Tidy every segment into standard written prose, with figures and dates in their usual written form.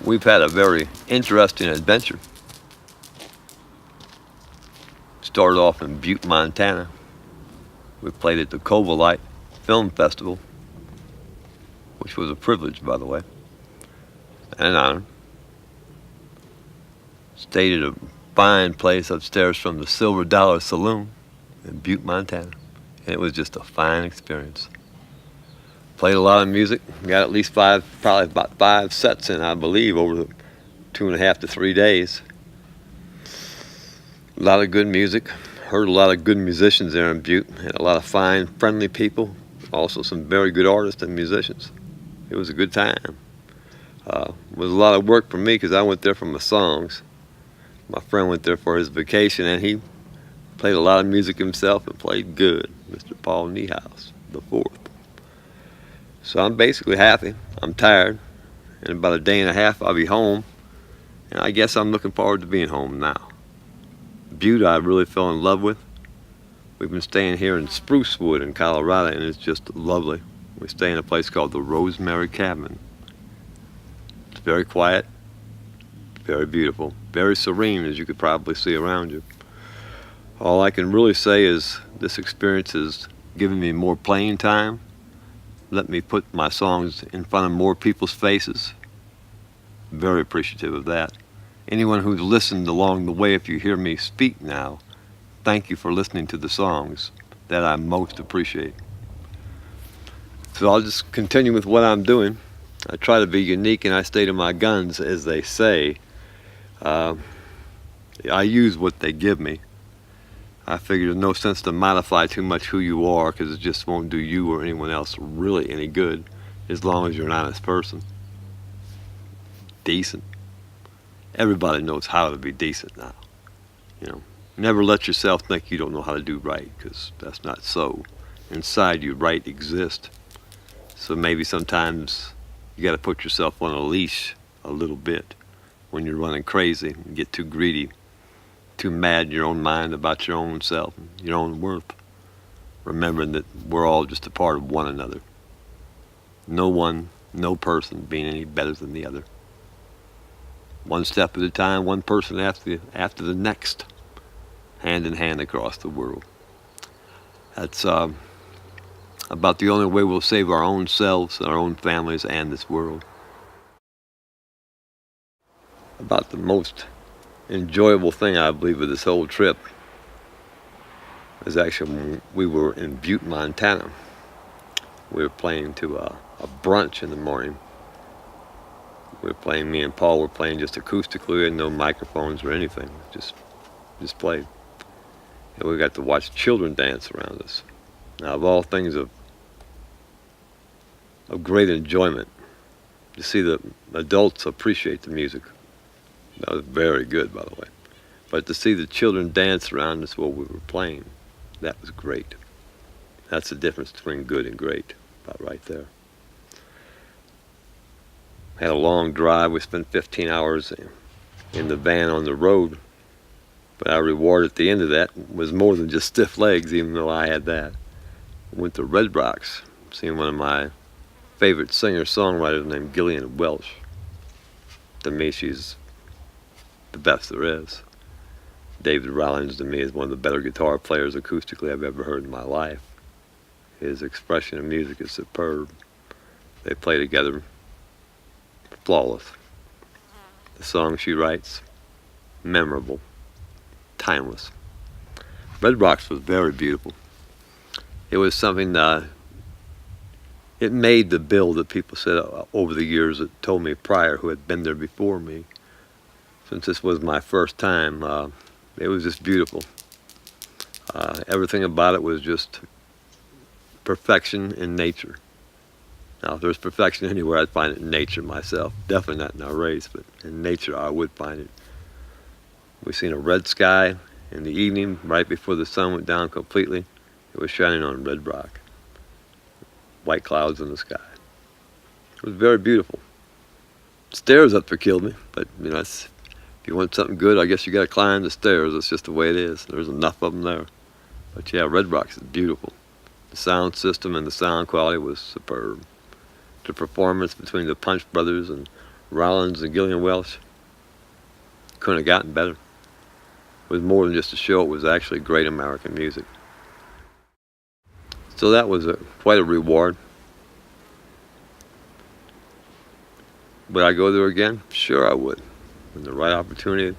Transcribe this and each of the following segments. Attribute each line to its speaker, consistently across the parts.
Speaker 1: We've had a very interesting adventure. Started off in Butte, Montana. We played at the Covalite Film Festival, which was a privilege, by the way, and an honor. Stayed at a fine place upstairs from the Silver Dollar Saloon in Butte, Montana, and it was just a fine experience. Played a lot of music. Got at least probably about 5 sets in, I believe, over the 2.5 to 3 days. A lot of good music. Heard a lot of good musicians there in Butte. Had a lot of fine, friendly people. Also some very good artists and musicians. It was a good time. It was a lot of work for me because I went there for my songs. My friend went there for his vacation, and he played a lot of music himself and played good. Mr. Paul Niehaus, the fourth. So I'm basically happy. I'm tired. In about a day and a half, I'll be home. And I guess I'm looking forward to being home now. Butte, I really fell in love with. We've been staying here in Sprucewood in Colorado, and it's just lovely. We stay in a place called the Rosemary Cabin. It's very quiet, very beautiful, very serene, as you could probably see around you. All I can really say is this experience has given me more playing time, let me put my songs in front of more people's faces. Very appreciative of that. Anyone who's listened along the way, if you hear me speak now, thank you for listening to the songs that I most appreciate. So I'll just continue with what I'm doing. I try to be unique and I stay to my guns, as they say. I use what they give me. I figure there's no sense to modify too much who you are, because it just won't do you or anyone else really any good, as long as you're an honest person. Decent. Everybody knows how to be decent now. You know, never let yourself think you don't know how to do right, because that's not so. Inside you, right exists. So maybe sometimes you got to put yourself on a leash a little bit when you're running crazy and get too greedy, too mad in your own mind about your own self, your own worth. Remembering that we're all just a part of one another. No person being any better than the other. One step at a time, one person after the next, hand in hand across the world. That's about the only way we'll save our own selves, our own families, and this world. About the most enjoyable thing, I believe, of this whole trip is actually when we were in Butte, Montana. We were playing to a brunch in the morning. Me and Paul were playing just acoustically. We had no microphones or anything. Just played. And we got to watch children dance around us. Now, of all things of great enjoyment, to see the adults appreciate the music. That was very good, by the way. But to see the children dance around us while we were playing, that was great. That's the difference between good and great, about right there. Had a long drive. We spent 15 hours in the van on the road. But our reward at the end of that was more than just stiff legs, even though I had that. Went to Red Rocks, seeing one of my favorite singer-songwriters named Gillian Welch. To me, she's the best there is. David Rollins, to me, is one of the better guitar players acoustically I've ever heard in my life. His expression of music is superb. They play together flawless. The song she writes, memorable, timeless. Red Rocks was very beautiful. It was something it made the bill that people said over the years that told me prior, who had been there before me. Since this was my first time, it was just beautiful. Everything about it was just perfection in nature. Now, if there's perfection anywhere, I'd find it in nature myself. Definitely not in our race, but in nature I would find it. We've seen a red sky in the evening, right before the sun went down completely. It was shining on Red Rock. White clouds in the sky. It was very beautiful. Stairs up there killed me, but if you want something good, I guess you got to climb the stairs. That's just the way it is. There's enough of them there. But yeah, Red Rocks is beautiful. The sound system and the sound quality was superb. The performance between the Punch Brothers and Rollins and Gillian Welch. Couldn't have gotten better. It was more than just a show, it was actually great American music. So that was quite a reward. Would I go there again? Sure I would. When the right opportunity,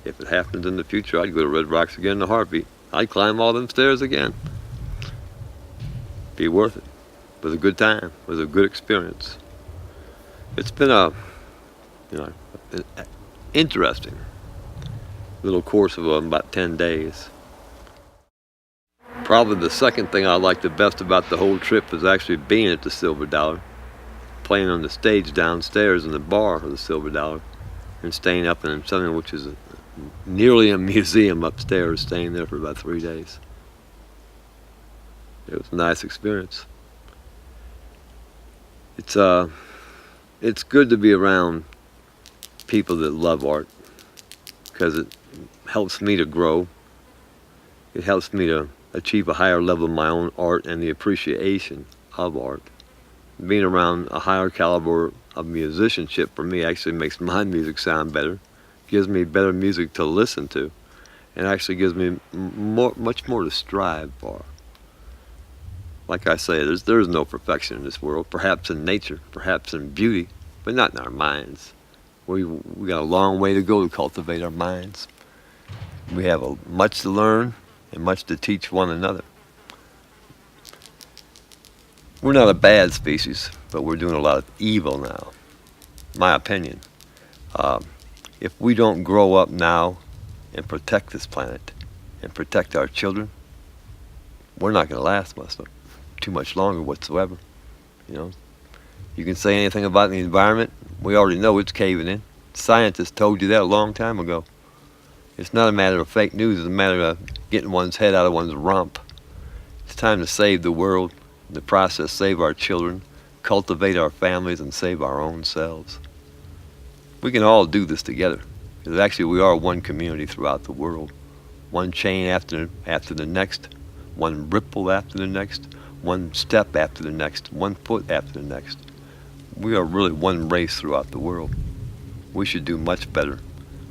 Speaker 1: if it happens in the future, I'd go to Red Rocks again in a heartbeat. I'd climb all them stairs again. Be worth it. It was a good time. It was a good experience. It's been an interesting little course of about 10 days. Probably the second thing I liked the best about the whole trip was actually being at the Silver Dollar, playing on the stage downstairs in the bar of the Silver Dollar, and staying up in something which is nearly a museum upstairs, staying there for about 3 days. It was a nice experience. It's good to be around people that love art, because it helps me to grow. It helps me to achieve a higher level of my own art and the appreciation of art. Being around a higher caliber of musicianship for me actually makes my music sound better, gives me better music to listen to, and actually gives me much more to strive for. Like I say, there's no perfection in this world, perhaps in nature, perhaps in beauty, but not in our minds. We got a long way to go to cultivate our minds. We have much to learn and much to teach one another. We're not a bad species, but we're doing a lot of evil now, my opinion. If we don't grow up now and protect this planet and protect our children, we're not going to last too much longer whatsoever. You can say anything about the environment, we already know it's caving in. Scientists told you that a long time ago. It's not a matter of fake news, it's a matter of getting one's head out of one's rump. It's time to save the world, in the process save our children, cultivate our families, and save our own selves. We can all do this together, because actually we are one community throughout the world. One chain after the next, one ripple after the next, one step after the next, one foot after the next. We are really one race throughout the world. We should do much better.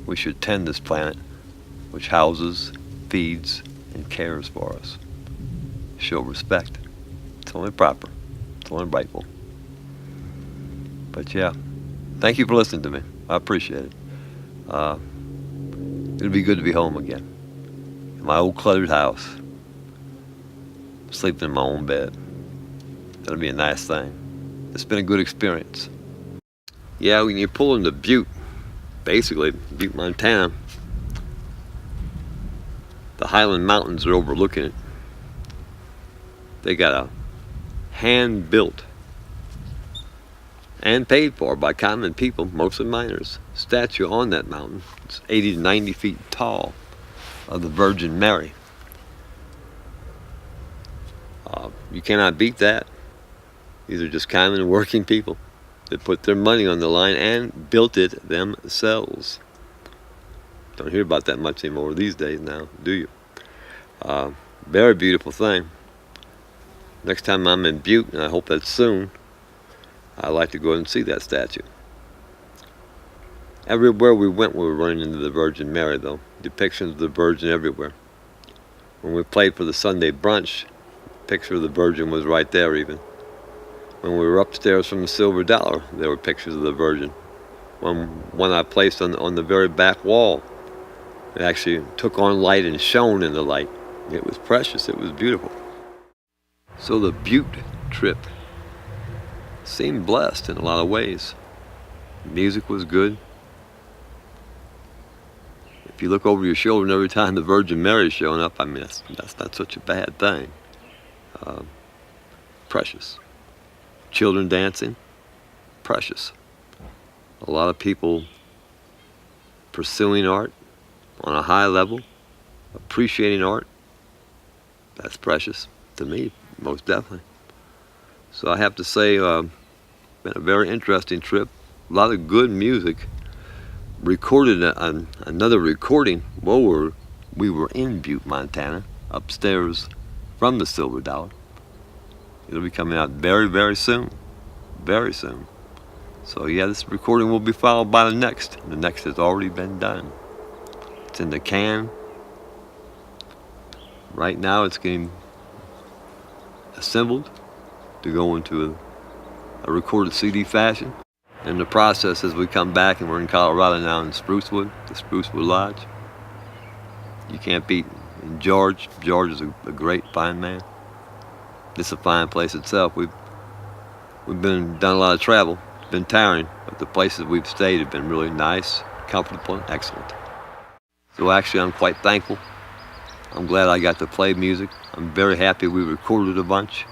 Speaker 1: We should tend this planet, which houses, feeds, and cares for us. Show respect. It's only proper. It's only rightful. But yeah, thank you for listening to me. I appreciate it. It'll be good to be home again. In my old cluttered house. Sleeping in my own bed. That'll be a nice thing. It's been a good experience. Yeah, when you pull into Butte, basically Butte, Montana, the Highland Mountains are overlooking it. They got a hand-built and paid for by common people, mostly miners, statue on that mountain. It's 80 to 90 feet tall of the Virgin Mary. You cannot beat that. These are just common working people that put their money on the line and built it themselves. Don't hear about that much anymore these days now, do you? Very beautiful thing. Next time I'm in Butte, and I hope that's soon, I'd like to go and see that statue. Everywhere we went, we were running into the Virgin Mary, though. Depictions of the Virgin everywhere. When we played for the Sunday brunch, a picture of the Virgin was right there even. When we were upstairs from the Silver Dollar, there were pictures of the Virgin. One I placed on the very back wall, it actually took on light and shone in the light. It was precious, it was beautiful. So the Butte trip seemed blessed in a lot of ways. Music was good. If you look over your shoulder every time the Virgin Mary's showing up, I mean, that's not such a bad thing. Precious. Children dancing, precious. A lot of people pursuing art on a high level, appreciating art. That's precious to me, most definitely. So I have to say, been a very interesting trip. A lot of good music. Recorded another recording while we were in Butte, Montana, upstairs from the Silver Dollar. It'll be coming out very, very soon. Very soon. So yeah, this recording will be followed by the next. The next has already been done. It's in the can. Right now it's getting assembled to go into a recorded CD fashion. In the process, as we come back, and we're in Colorado now in Sprucewood, the Sprucewood Lodge. You can't beat George. George is a great fine man. It's a fine place itself. We've done a lot of travel. It's been tiring, but the places we've stayed have been really nice, comfortable, and excellent. So actually, I'm quite thankful. I'm glad I got to play music. I'm very happy we recorded a bunch.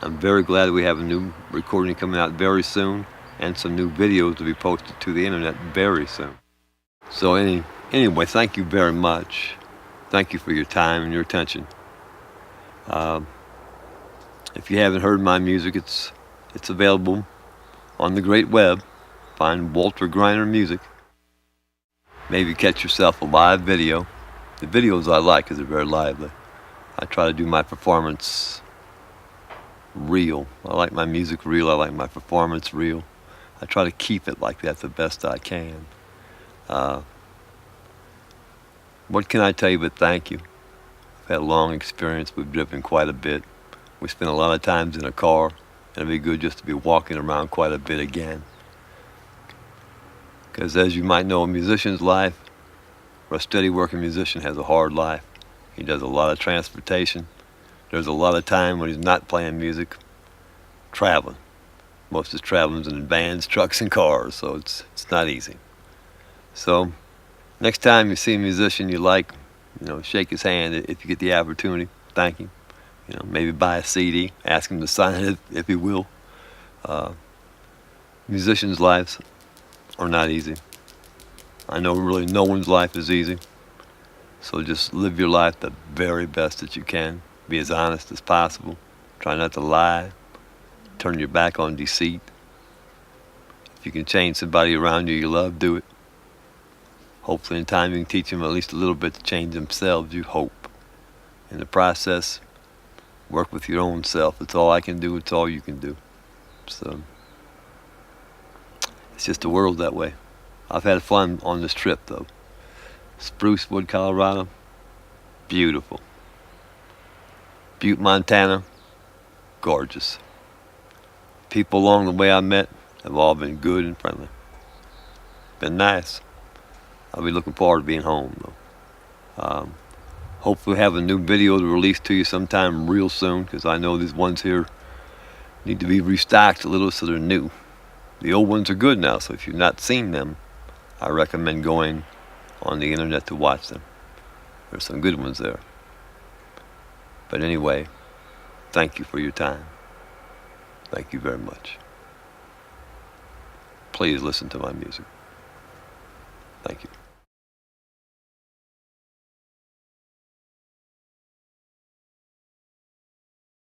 Speaker 1: I'm very glad we have a new recording coming out very soon, and some new videos to be posted to the internet very soon. So anyway, thank you very much. Thank you for your time and your attention. If you haven't heard my music, it's available on the great web. Find Walter Greiner Music. Maybe catch yourself a live video. The videos I like because they're very lively. I try to do my performance real. I like my music real. I like my performance real. I try to keep it like that the best I can. What can I tell you but thank you? I've had a long experience. We've driven quite a bit. We spent a lot of times in a car, and it'd be good just to be walking around quite a bit again. Because as you might know, a musician's life, or a steady working musician, has a hard life. He does a lot of transportation. There's a lot of time when he's not playing music, traveling. Most of his traveling's in vans, trucks, and cars, so it's not easy. So next time you see a musician you like, shake his hand if you get the opportunity. Thank him. Maybe buy a CD, ask him to sign it if he will. Musicians' lives are not easy. I know really no one's life is easy. So just live your life the very best that you can. Be as honest as possible. Try not to lie. Turn your back on deceit. If you can change somebody around you love, do it. Hopefully in time you can teach them at least a little bit to change themselves, you hope. In the process, work with your own self. It's all I can do, it's all you can do. So, it's just the world that way. I've had fun on this trip though. Sprucewood, Colorado, beautiful. Butte, Montana, gorgeous. People along the way I met have all been good and friendly. Been nice. I'll be looking forward to being home though. Hopefully have a new video to release to you sometime real soon, because I know these ones here need to be restocked a little so they're new. The old ones are good now, so if you've not seen them, I recommend going on the internet to watch them. There's some good ones there. But anyway, thank you for your time. Thank you very much. Please listen to my music. Thank you.